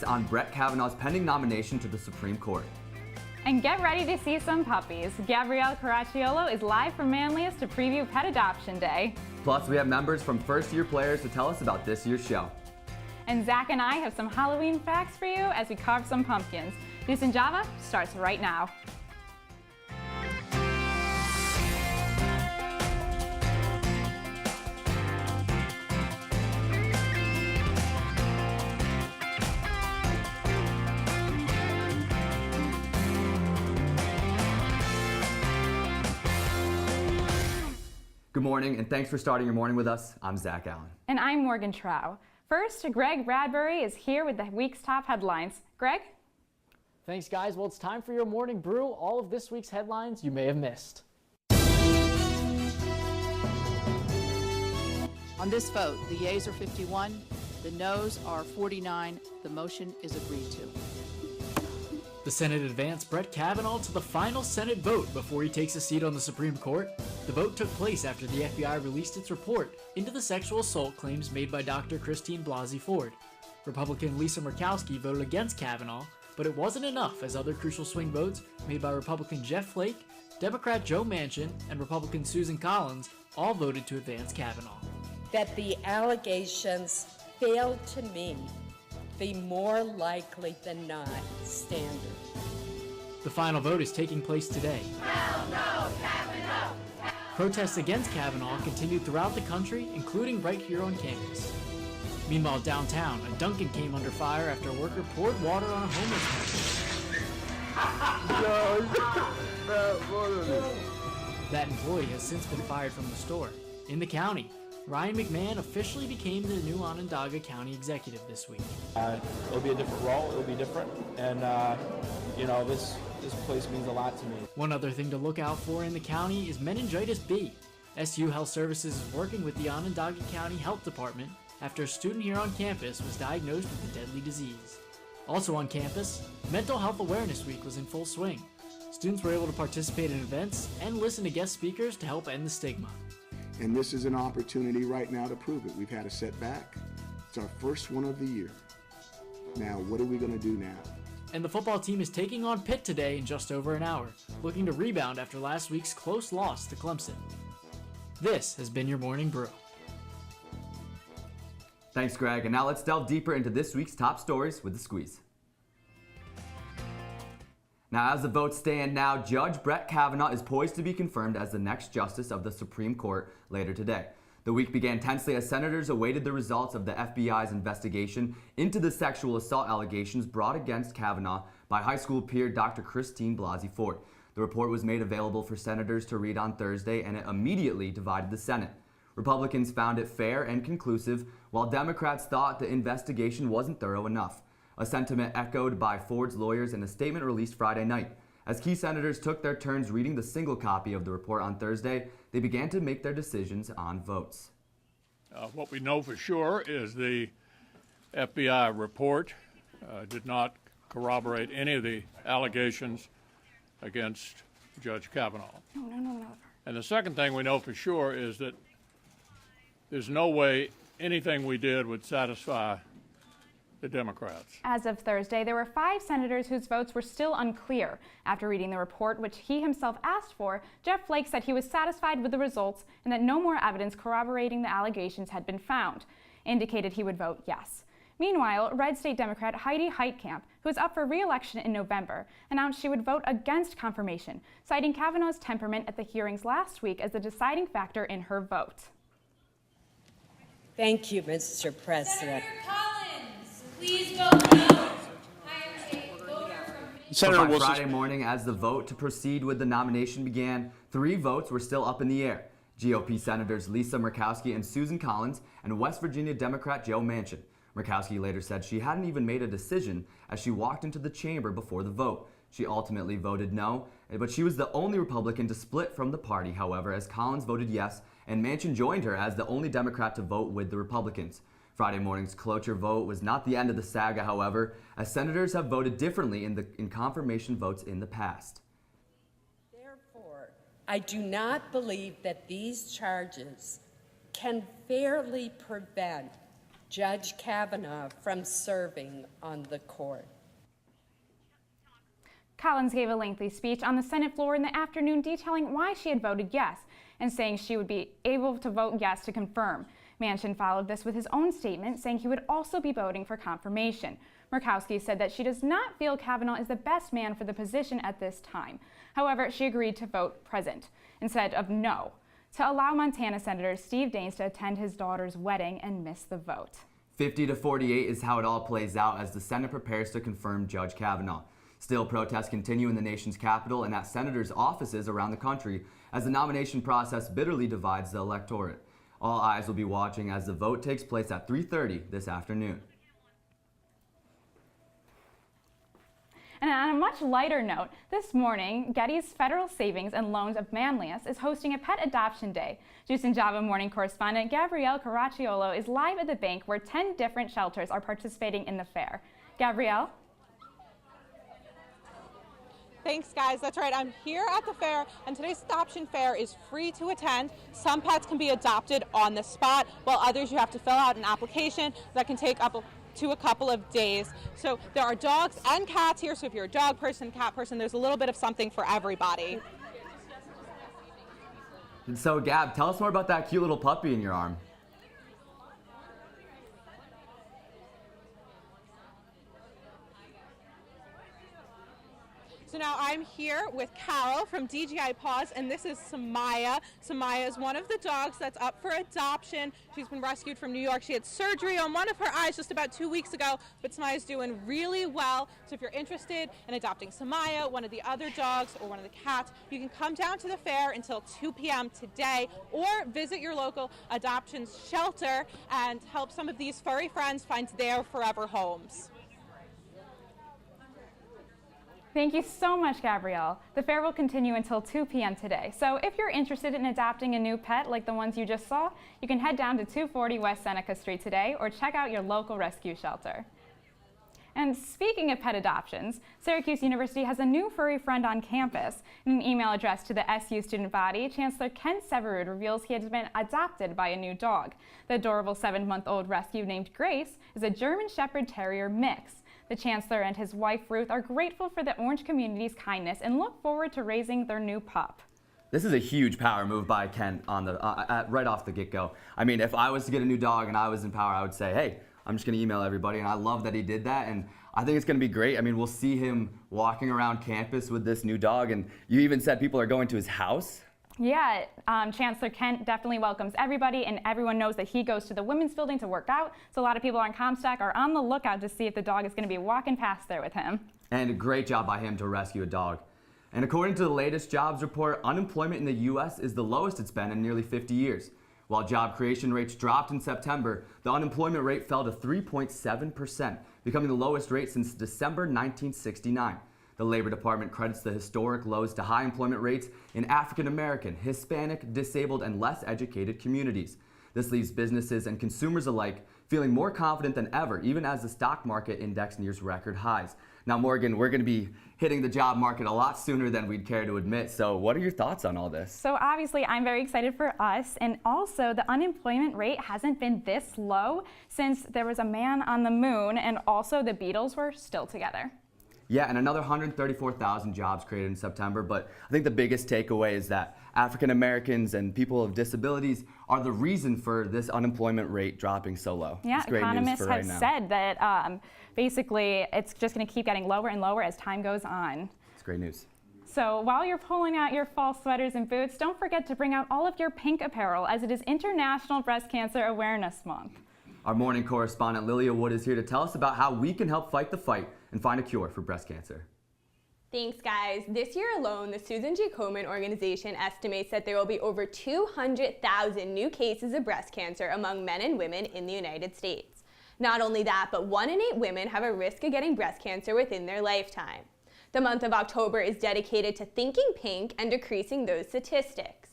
On Brett Kavanaugh's pending nomination to the Supreme Court. And get ready to see some puppies. Gabrielle Caracciolo is live from Manlius to preview Pet Adoption Day. Plus, we have members from first-year players to tell us about this year's show. And Zach and I have some Halloween facts for you as we carve some pumpkins. News in Java starts right now. Good morning, and thanks for starting your morning with us. I'm Zach Allen. And I'm Morgan Trau. First, Greg Bradbury is here with the week's top headlines. Greg? Thanks, guys. Well, it's time for your morning brew. All of this week's headlines you may have missed. On this vote, the yeas are 51, the noes are 49. The motion is agreed to. The Senate advanced Brett Kavanaugh to the final Senate vote before he takes a seat on the Supreme Court. The vote took place after the FBI released its report into the sexual assault claims made by Dr. Christine Blasey Ford. Republican Lisa Murkowski voted against Kavanaugh, but it wasn't enough as other crucial swing votes made by Republican Jeff Flake, Democrat Joe Manchin, and Republican Susan Collins all voted to advance Kavanaugh. That the allegations failed to meet the more likely than not standard. The final vote is taking place today. Hell no, Kavanaugh! Protests against Kavanaugh continued throughout the country, including right here on campus. Meanwhile, downtown, a Dunkin' came under fire after a worker poured water on a homeless man. That employee has since been fired from the store. In the county, Ryan McMahon officially became the new Onondaga County executive this week. It'll be a different role, it'll be different, and this place means a lot to me. One other thing to look out for in the county is meningitis B. SU Health Services is working with the Onondaga County Health Department after a student here on campus was diagnosed with the deadly disease. Also on campus, Mental Health Awareness Week was in full swing. Students were able to participate in events and listen to guest speakers to help end the stigma. And this is an opportunity right now to prove it. We've had a setback. It's our first one of the year. Now, what are we going to do now? And the football team is taking on Pitt today in just over an hour, looking to rebound after last week's close loss to Clemson. This has been your Morning Brew. Thanks, Greg. And now let's delve deeper into this week's top stories with the Squeeze. Now, as the votes stand now, Judge Brett Kavanaugh is poised to be confirmed as the next justice of the Supreme Court later today. The week began tensely as senators awaited the results of the FBI's investigation into the sexual assault allegations brought against Kavanaugh by high school peer Dr. Christine Blasey Ford. The report was made available for senators to read on Thursday, and it immediately divided the Senate. Republicans found it fair and conclusive, while Democrats thought the investigation wasn't thorough enough, a sentiment echoed by Ford's lawyers in a statement released Friday night. As key senators took their turns reading the single copy of the report on Thursday, they began to make their decisions on votes. What we know for sure is the FBI report did not corroborate any of the allegations against Judge Kavanaugh. No. And the second thing we know for sure is that there's no way anything we did would satisfy the Democrats. As of Thursday, there were 5 senators whose votes were still unclear. After reading the report, which he himself asked for, Jeff Flake said he was satisfied with the results and that no more evidence corroborating the allegations had been found, indicated he would vote yes. Meanwhile, Red State Democrat Heidi Heitkamp, who is up for re-election in November, announced she would vote against confirmation, citing Kavanaugh's temperament at the hearings last week as the deciding factor in her vote. Thank you, Mr. President. Please vote no. By Friday morning, as the vote to proceed with the nomination began, 3 votes were still up in the air. GOP Senators Lisa Murkowski and Susan Collins, and West Virginia Democrat Joe Manchin. Murkowski later said she hadn't even made a decision as she walked into the chamber before the vote. She ultimately voted no, but she was the only Republican to split from the party, however, as Collins voted yes, and Manchin joined her as the only Democrat to vote with the Republicans. Friday morning's cloture vote was not the end of the saga, however, as senators have voted differently in confirmation votes in the past. Therefore, I do not believe that these charges can fairly prevent Judge Kavanaugh from serving on the court. Collins gave a lengthy speech on the Senate floor in the afternoon detailing why she had voted yes and saying she would be able to vote yes to confirm. Manchin followed this with his own statement, saying he would also be voting for confirmation. Murkowski said that she does not feel Kavanaugh is the best man for the position at this time. However, she agreed to vote present instead of no, to allow Montana Senator Steve Daines to attend his daughter's wedding and miss the vote. 50-48 is how it all plays out as the Senate prepares to confirm Judge Kavanaugh. Still, protests continue in the nation's capital and at senators' offices around the country as the nomination process bitterly divides the electorate. All eyes will be watching as the vote takes place at 3:30 this afternoon. And on a much lighter note, this morning, Getty's Federal Savings and Loans of Manlius is hosting a pet adoption day. Juice and Java morning correspondent Gabrielle Caracciolo is live at the bank where 10 different shelters are participating in the fair. Gabrielle? Thanks, guys. That's right. I'm here at the fair, and today's adoption fair is free to attend. Some pets can be adopted on the spot, while others you have to fill out an application that can take up to a couple of days. So there are dogs and cats here, so if you're a dog person, cat person, there's a little bit of something for everybody. And so, Gab, tell us more about that cute little puppy in your arm. So now I'm here with Carol from DGI Paws, and this is Samaya. Samaya is one of the dogs that's up for adoption. She's been rescued from New York. She had surgery on one of her eyes just about 2 weeks ago, but Samaya's doing really well. So if you're interested in adopting Samaya, one of the other dogs, or one of the cats, you can come down to the fair until 2 p.m. today, or visit your local adoptions shelter and help some of these furry friends find their forever homes. Thank you so much, Gabrielle. The fair will continue until 2 p.m. today. So if you're interested in adopting a new pet like the ones you just saw, you can head down to 240 West Seneca Street today or check out your local rescue shelter. And speaking of pet adoptions, Syracuse University has a new furry friend on campus. In an email addressed to the SU student body, Chancellor Ken Severud reveals he has been adopted by a new dog. The adorable 7-month-old rescue named Grace is a German Shepherd Terrier mix. The Chancellor and his wife Ruth are grateful for the Orange community's kindness and look forward to raising their new pup. This is a huge power move by Ken on the right off the get-go. I mean, if I was to get a new dog and I was in power, I would say, hey, I'm just going to email everybody, and I love that he did that, and I think it's going to be great. I mean, we'll see him walking around campus with this new dog, and you even said people are going to his house? Yeah, Chancellor Kent definitely welcomes everybody, and everyone knows that he goes to the women's building to work out, so a lot of people on Comstock are on the lookout to see if the dog is going to be walking past there with him. And a great job by him to rescue a dog. And according to the latest jobs report, unemployment in the U.S. is the lowest it's been in nearly 50 years. While job creation rates dropped in September, the unemployment rate fell to 3.7%, becoming the lowest rate since December 1969. The Labor Department credits the historic lows to high employment rates in African American, Hispanic, disabled, and less educated communities. This leaves businesses and consumers alike feeling more confident than ever, even as the stock market index nears record highs. Now, Morgan, we're going to be hitting the job market a lot sooner than we'd care to admit. So what are your thoughts on all this? So obviously, I'm very excited for us. And also, the unemployment rate hasn't been this low since there was a man on the moon, and also the Beatles were still together. Yeah, and another 134,000 jobs created in September, but I think the biggest takeaway is that African Americans and people with disabilities are the reason for this unemployment rate dropping so low. Yeah, economists have right said that basically it's just going to keep getting lower and lower as time goes on. It's great news. So while you're pulling out your fall sweaters and boots, don't forget to bring out all of your pink apparel as it is International Breast Cancer Awareness Month. Our morning correspondent Lilia Wood is here to tell us about how we can help fight the fight and find a cure for breast cancer. Thanks, guys. This year alone, the Susan G. Komen organization estimates that there will be over 200,000 new cases of breast cancer among men and women in the United States. Not only that, but 1 in 8 women have a risk of getting breast cancer within their lifetime. The month of October is dedicated to thinking pink and decreasing those statistics.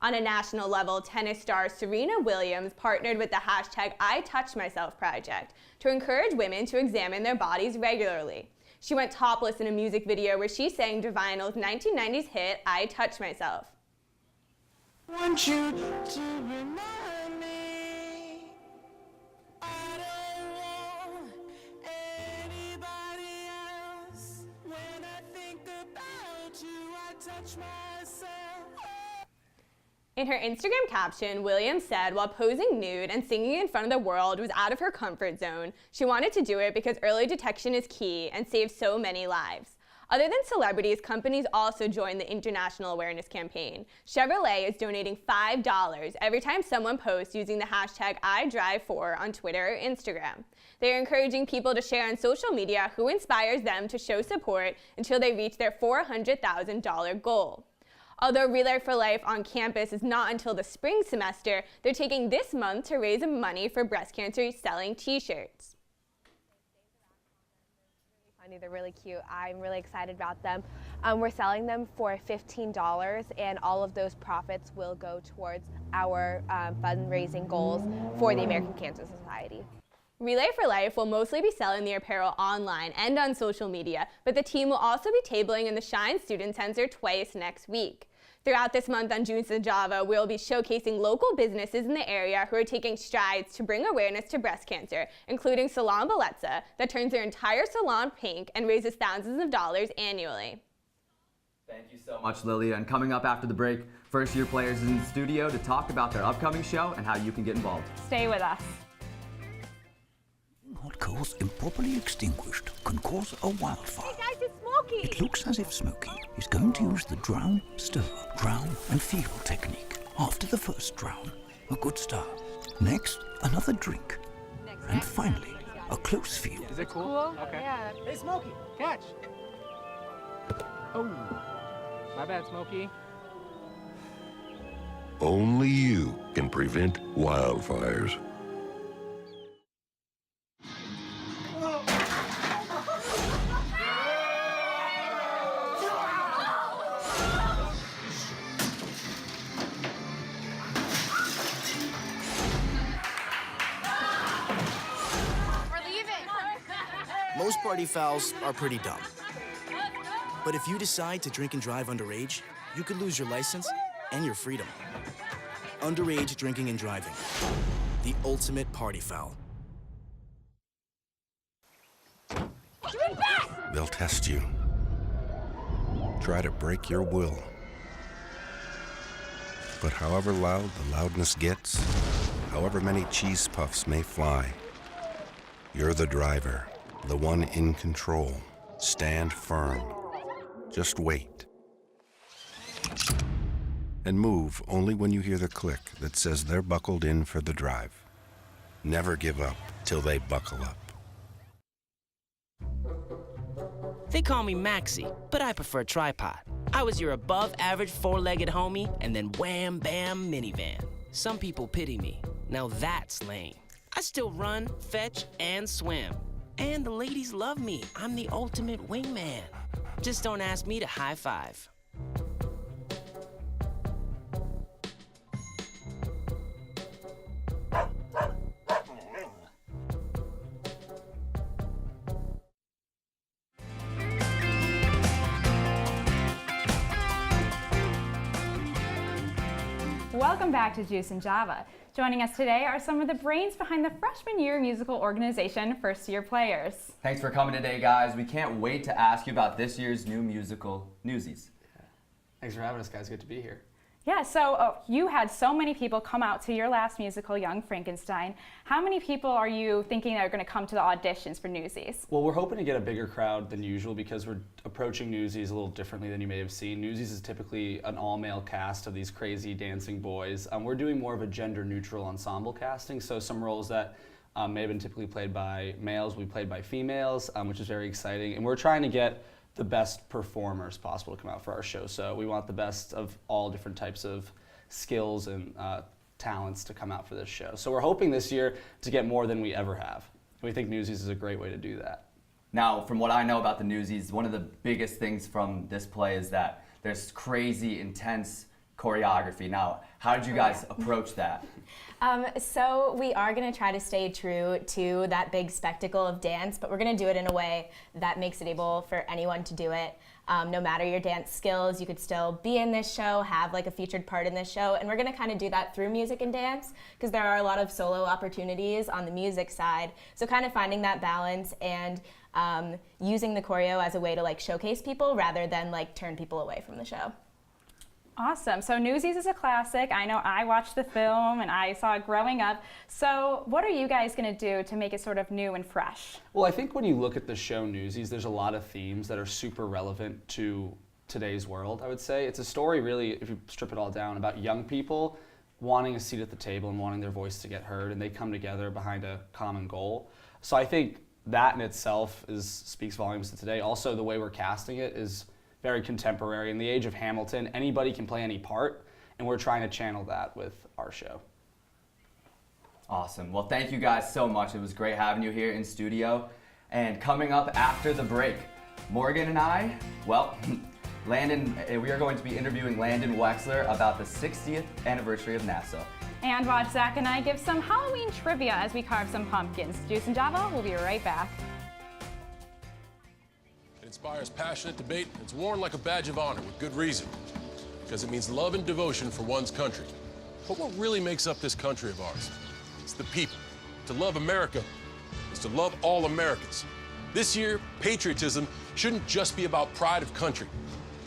On a national level, tennis star Serena Williams partnered with the hashtag #ITouchMyself project to encourage women to examine their bodies regularly. She went topless in a music video where she sang Divinal's 1990s hit, I Touch Myself. Want you to remind me In her Instagram caption, Williams said while posing nude and singing in front of the world was out of her comfort zone, she wanted to do it because early detection is key and saves so many lives. Other than celebrities, companies also joined the international awareness campaign. Chevrolet is donating $5 every time someone posts using the hashtag #IDrive4 on Twitter or Instagram. They are encouraging people to share on social media who inspires them to show support until they reach their $400,000 goal. Although Relay for Life on campus is not until the spring semester, they're taking this month to raise money for breast cancer selling t-shirts. They're really cute. I'm really excited about them. We're selling them for $15, and all of those profits will go towards our fundraising goals for the American Cancer Society. Relay for Life will mostly be selling the apparel online and on social media, but the team will also be tabling in the Shine Student Center twice next week. Throughout this month on Juice and Java, we'll be showcasing local businesses in the area who are taking strides to bring awareness to breast cancer, including Salon Bellezza, that turns their entire salon pink and raises thousands of dollars annually. Thank you so much, Lilia. And coming up after the break, first-year players in the studio to talk about their upcoming show and how you can get involved. Stay with us. Hot coals improperly extinguished can cause a wildfire. Hey guys, it's Smokey! It looks as if Smokey is going to use the drown, stir, drown and feel technique. After the first drown, a good start. Next, another drink. And finally, a close feel. Is it cool? Okay. Yeah. Hey, Smokey, catch! Oh, my bad, Smokey. Only you can prevent wildfires. Most party fouls are pretty dumb. But if you decide to drink and drive underage, you could lose your license and your freedom. Underage drinking and driving. The ultimate party foul. They'll test you. Try to break your will. But however loud the loudness gets, however many cheese puffs may fly, you're the driver, the one in control. Stand firm. Just wait. And move only when you hear the click that says they're buckled in for the drive. Never give up till they buckle up. They call me Maxie, but I prefer tripod. I was your above-average four-legged homie, and then wham-bam minivan. Some people pity me. Now that's lame. I still run, fetch, and swim. And the ladies love me. I'm the ultimate wingman. Just don't ask me to high five. Welcome back to Juice and Java. Joining us today are some of the brains behind the freshman year musical organization, First Year Players. Thanks for coming today, guys. We can't wait to ask you about this year's new musical, Newsies. Thanks for having us, guys. Good to be here. Yeah, so you had so many people come out to your last musical, Young Frankenstein. How many people are you thinking are going to come to the auditions for Newsies? Well, we're hoping to get a bigger crowd than usual because we're approaching Newsies a little differently than you may have seen. Newsies is typically an all-male cast of these crazy dancing boys. We're doing more of a gender-neutral ensemble casting, so some roles that may have been typically played by males will be played by females, which is very exciting. And we're trying to get the best performers possible to come out for our show. So we want the best of all different types of skills and talents to come out for this show. So we're hoping this year to get more than we ever have. We think Newsies is a great way to do that. Now, from what I know about the Newsies, one of the biggest things from this play is that there's crazy, intense choreography. Now, how did you guys approach that? So we are going to try to stay true to that big spectacle of dance, but we're going to do it in a way that makes it able for anyone to do it. No matter your dance skills, you could still be in this show, have like a featured part in this show, and we're going to kind of do that through music and dance because there are a lot of solo opportunities on the music side. So kind of finding that balance and using the choreo as a way to like showcase people rather than like turn people away from the show. Awesome. So Newsies is a classic. I know I watched the film and I saw it growing up. So what are you guys going to do to make it sort of new and fresh? Well, I think when you look at the show Newsies, there's a lot of themes that are super relevant to today's world, I would say. It's a story really, if you strip it all down, about young people wanting a seat at the table and wanting their voice to get heard, and they come together behind a common goal. So I think that in itself speaks volumes to today. Also, the way we're casting it is very contemporary. In the age of Hamilton, anybody can play any part, and we're trying to channel that with our show. Awesome. Well, thank you guys so much. It was great having you here in studio. And coming up after the break, Morgan and I, well, we are going to be interviewing Landon Wexler about the 60th anniversary of NASA. And watch Zach and I give some Halloween trivia as we carve some pumpkins. Juice and Java, we'll be right back. It inspires passionate debate. It's worn like a badge of honor with good reason, because it means love and devotion for one's country. But what really makes up this country of ours? It's the people. To love America is to love all Americans. This year, patriotism shouldn't just be about pride of country.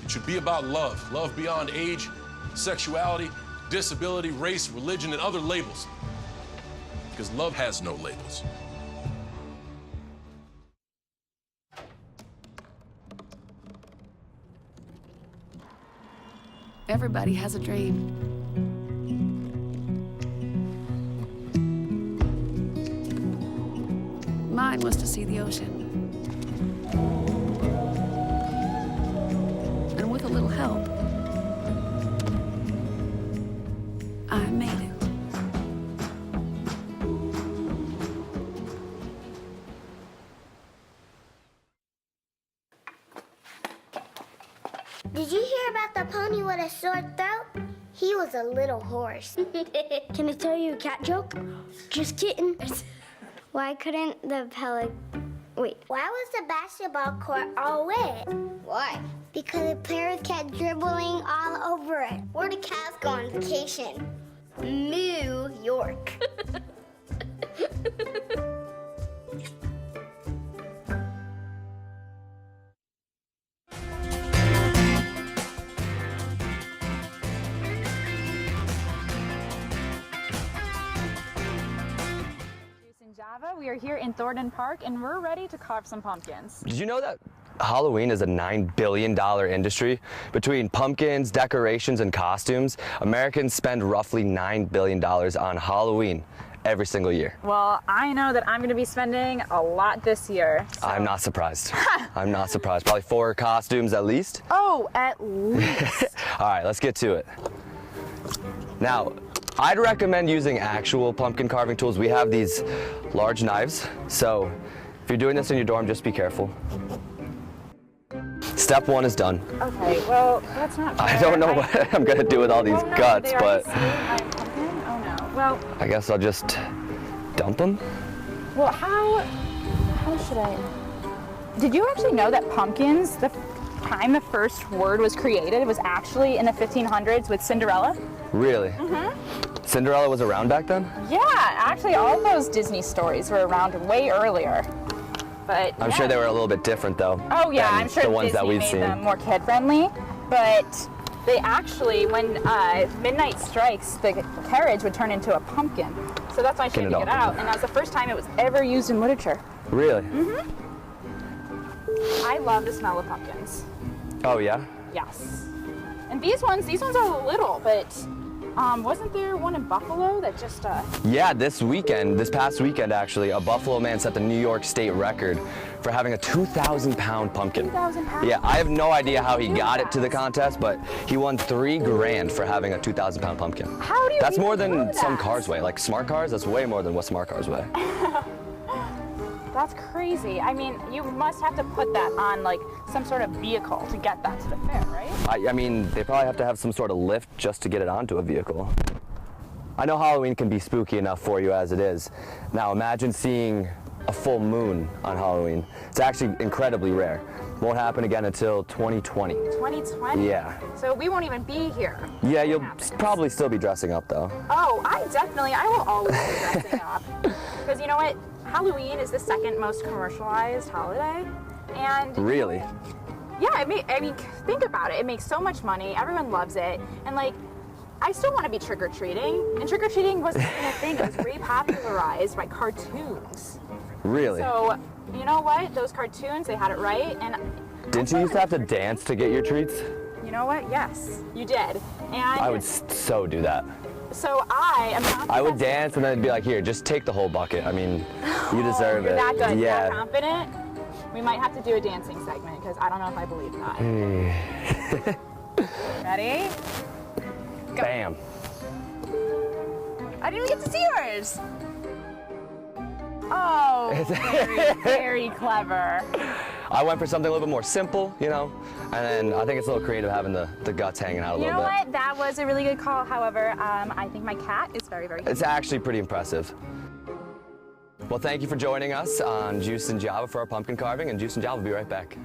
It should be about love. Love beyond age, sexuality, disability, race, religion, and other labels. Because love has no labels. Everybody has a dream. Mine was to see the ocean. And with a little help, I made it. Did you hear about the pony with a sore throat? He was a little horse. Can I tell you a cat joke? Just kidding. Why couldn't the Why was the basketball court all wet? Why? Because the players kept dribbling all over it. Where do cats go on vacation? New York. Java, we are here in Thornton Park and we're ready to carve some pumpkins. Did you know that Halloween is a $9 billion industry? Between pumpkins, decorations, and costumes, Americans spend roughly $9 billion on Halloween every single year. Well, I know that I'm going to be spending a lot this year. So. I'm not surprised. I'm not surprised. Probably 4 costumes at least. Oh, at least. All right, let's get to it. Now, I'd recommend using actual pumpkin carving tools. We have these large knives, so if you're doing this in your dorm, just be careful. Step 1 is done. Okay, well, that's not fair. I don't know what I'm gonna do with all these guts, but oh no. Well, I guess I'll just dump them. Well, how should I? Did you actually know that pumpkins, the time the first word was created, it was actually in the 1500s with Cinderella? Really? Mm-hmm. Cinderella was around back then? Yeah, actually all of those Disney stories were around way earlier. But I'm sure they were a little bit different though. Oh yeah, I'm sure the ones Disney that we've made seen. them more kid-friendly, but they actually, when midnight strikes, the carriage would turn into a pumpkin. So that's why she had to get out, and that was the first time it was ever used in literature. Really? Mm-hmm. I love the smell of pumpkins. Oh yeah? Yes. And these ones are little, but wasn't there one in Buffalo that just... Yeah, this past weekend actually, a Buffalo man set the New York State record for having a 2,000-pound pumpkin. 2,000 pounds? Yeah, I have no idea how he got it to the contest, but he won $3 grand for having a 2,000-pound pumpkin. How do you That's more even than do some that? cars weigh. Like smart cars, that's way more than what smart cars weigh. That's crazy. I mean, you must have to put that on like some sort of vehicle to get that to the fair, right? I mean, they probably have to have some sort of lift just to get it onto a vehicle. I know Halloween can be spooky enough for you as it is. Now imagine seeing a full moon on Halloween. It's actually incredibly rare. Won't happen again until 2020. 2020? Yeah. So we won't even be here. Yeah, you'll probably still be dressing up though. Oh, I will always be dressing up. Because you know what? Halloween is the second most commercialized holiday. And really? Yeah, I mean, think about it. It makes so much money. Everyone loves it. And like, I still want to be trick-or-treating. And trick-or-treating wasn't even a thing. It was repopularized by cartoons. Really? So, you know what? Those cartoons, they had it right. And Didn't you used to have to dance to get your treats? you know what? Yes, you did. And I would so do that. so I am not I would dance and then be like, here, just take the whole bucket. I mean, you deserve You're it. that good. Yeah. You're that confident. We might have to do a dancing segment because I don't know if I believe that. Ready? Bam. I didn't even get to see yours. Oh, very, very clever. I went for something a little bit more simple, you know, and then I think it's a little creative having the guts hanging out a You little know bit. what? That was a really good call. However, I think my cat is very, very It's actually pretty impressive. Well, thank you for joining us on Juice and Java for our pumpkin carving, and Juice and Java will be right back.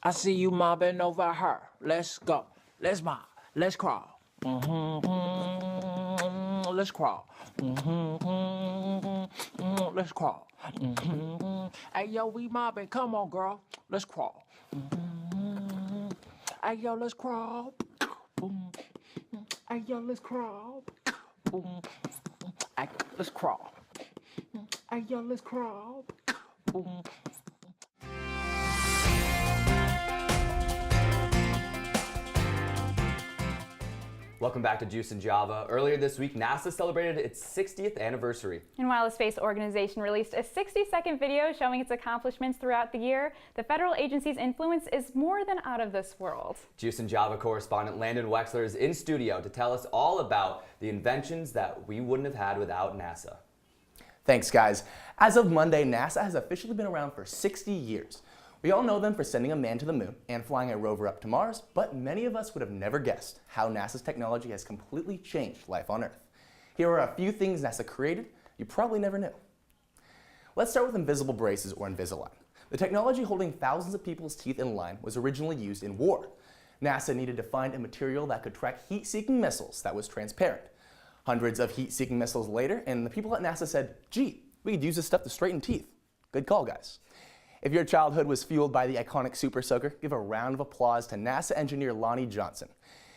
I see you mobbing over her. Let's go. Let's mob. Let's crawl. Let's crawl. Let's crawl. Hey, yo, we mobbing. Come on, girl. Let's crawl. Hey, yo, let's crawl. Hey, yo, let's crawl. Hey, let's crawl. Hey, yo, let's crawl. Welcome back to Juice and Java. Earlier this week, NASA celebrated its 60th anniversary. And while the Space Organization released a 60-second video showing its accomplishments throughout the year, the federal agency's influence is more than out of this world. Juice and Java correspondent Landon Wexler is in studio to tell us all about the inventions that we wouldn't have had without NASA. Thanks, guys. As of Monday, NASA has officially been around for 60 years. We all know them for sending a man to the moon and flying a rover up to Mars, but many of us would have never guessed how NASA's technology has completely changed life on Earth. Here are a few things NASA created you probably never knew. Let's start with invisible braces, or Invisalign. The technology holding thousands of people's teeth in line was originally used in war. NASA needed to find a material that could track heat-seeking missiles that was transparent. Hundreds of heat-seeking missiles later, and the people at NASA said, gee, we could use this stuff to straighten teeth. Good call, guys. If your childhood was fueled by the iconic Super Soaker, give a round of applause to NASA engineer Lonnie Johnson.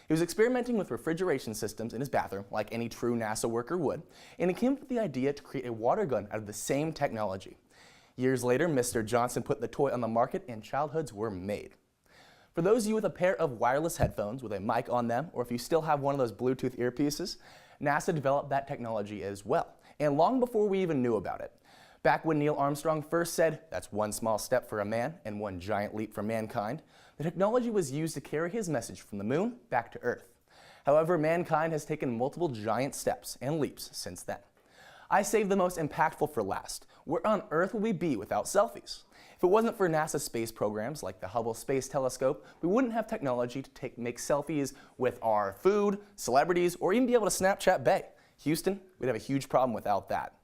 He was experimenting with refrigeration systems in his bathroom, like any true NASA worker would, and he came up with the idea to create a water gun out of the same technology. Years later, Mr. Johnson put the toy on the market and childhoods were made. For those of you with a pair of wireless headphones with a mic on them, or if you still have one of those Bluetooth earpieces, NASA developed that technology as well, and long before we even knew about it. Back when Neil Armstrong first said, "That's one small step for a man and one giant leap for mankind," the technology was used to carry his message from the moon back to Earth. However, mankind has taken multiple giant steps and leaps since then. I saved the most impactful for last. Where on earth would we be without selfies? If it wasn't for NASA space programs like the Hubble Space Telescope, we wouldn't have technology to make selfies with our food, celebrities, or even be able to Snapchat Bay. Houston, we'd have a huge problem without that.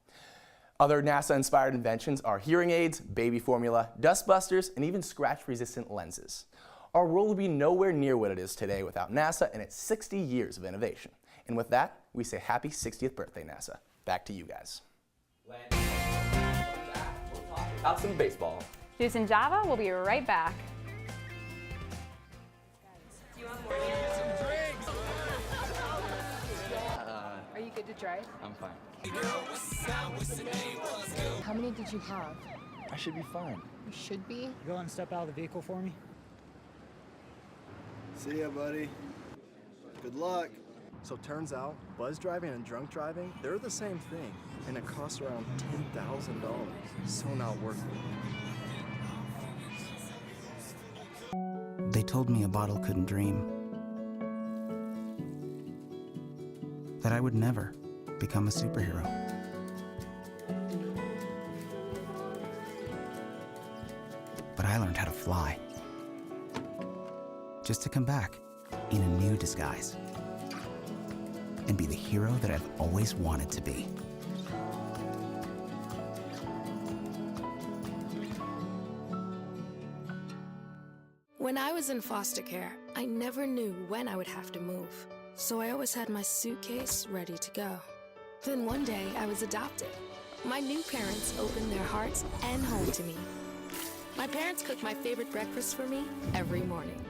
Other NASA-inspired inventions are hearing aids, baby formula, dust busters, and even scratch-resistant lenses. Our world would be nowhere near what it is today without NASA and its 60 years of innovation. And with that, we say happy 60th birthday, NASA. Back to you guys. We'll talk about some baseball. Juice and Java, we'll be right back. Are you good to drive? I'm fine. How many did you have? I should be fine. You should be. Go and step out of the vehicle for me. See ya, buddy. Good luck. So turns out, buzz driving and drunk driving, they're the same thing, and it costs around $10,000. So not worth it. They told me a bottle couldn't dream. That I would never become a superhero. But I learned how to fly. Just to come back in a new disguise. And be the hero that I've always wanted to be. When I was in foster care, I never knew when I would have to move. So I always had my suitcase ready to go. Then one day I was adopted. My new parents opened their hearts and home to me. My parents cook my favorite breakfast for me every morning.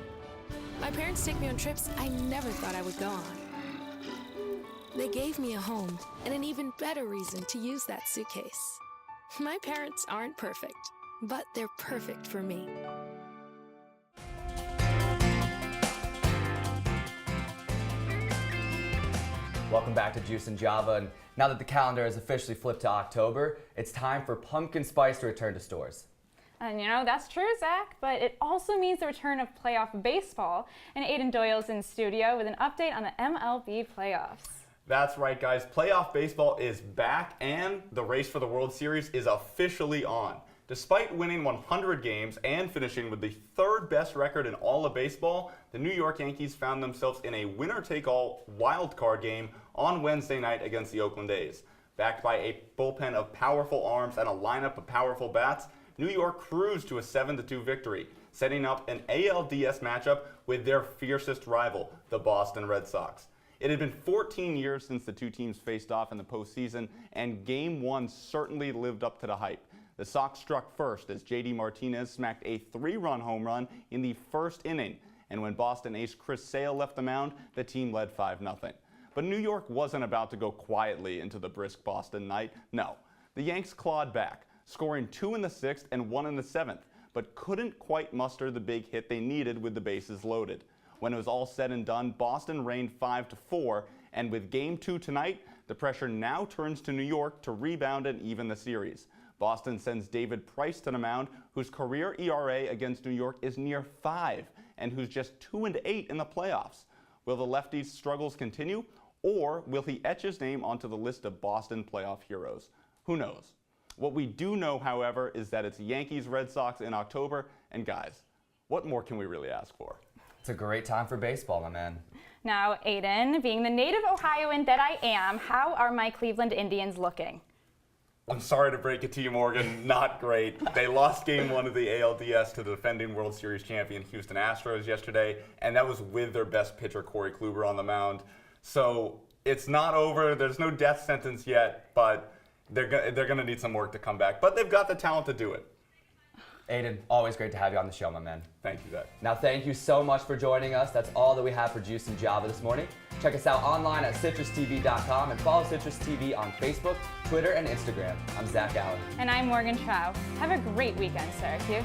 My parents take me on trips I never thought I would go on. They gave me a home and an even better reason to use that suitcase. My parents aren't perfect, but they're perfect for me. Welcome back to Juice and Java, and now that the calendar has officially flipped to October, it's time for pumpkin spice to return to stores. And you know, that's true, Zach, but it also means the return of playoff baseball, and Aodan Doyle's in studio with an update on the MLB playoffs. That's right, guys. Playoff baseball is back, and the race for the World Series is officially on. Despite winning 100 games and finishing with the third best record in all of baseball, the New York Yankees found themselves in a winner-take-all wild card game on Wednesday night against the Oakland A's. Backed by a bullpen of powerful arms and a lineup of powerful bats, New York cruised to a 7-2 victory, setting up an ALDS matchup with their fiercest rival, the Boston Red Sox. It had been 14 years since the two teams faced off in the postseason, and Game 1 certainly lived up to the hype. The Sox struck first as J.D. Martinez smacked a 3-run home run in the first inning, and when Boston ace Chris Sale left the mound, the team led 5-0. But New York wasn't about to go quietly into the brisk Boston night. No, the Yanks clawed back, scoring 2 in the 6th and 1 in the 7th, but couldn't quite muster the big hit they needed with the bases loaded. When it was all said and done, Boston reigned 5-4, and with Game 2 tonight, the pressure now turns to New York to rebound and even the series. Boston sends David Price to the mound, whose career ERA against New York is near 5, and who's just 2-8 in the playoffs. Will the lefty's struggles continue, or will he etch his name onto the list of Boston playoff heroes? Who knows? What we do know, however, is that it's Yankees-Red Sox in October, and guys, what more can we really ask for? It's a great time for baseball, my man. Now, Aodan, being the native Ohioan that I am, how are my Cleveland Indians looking? I'm sorry to break it to you, Morgan, not great. They lost Game 1 of the ALDS to the defending World Series champion Houston Astros yesterday, and that was with their best pitcher, Corey Kluber, on the mound. So it's not over. There's no death sentence yet, but they're going to need some work to come back. But they've got the talent to do it. Aodan, always great to have you on the show, my man. Thank you, Zach. Now, thank you so much for joining us. That's all that we have for Juice and Java this morning. Check us out online at CitrusTV.com and follow CitrusTV on Facebook, Twitter, and Instagram. I'm Zach Allen. And I'm Morgan Trau. Have a great weekend, Syracuse.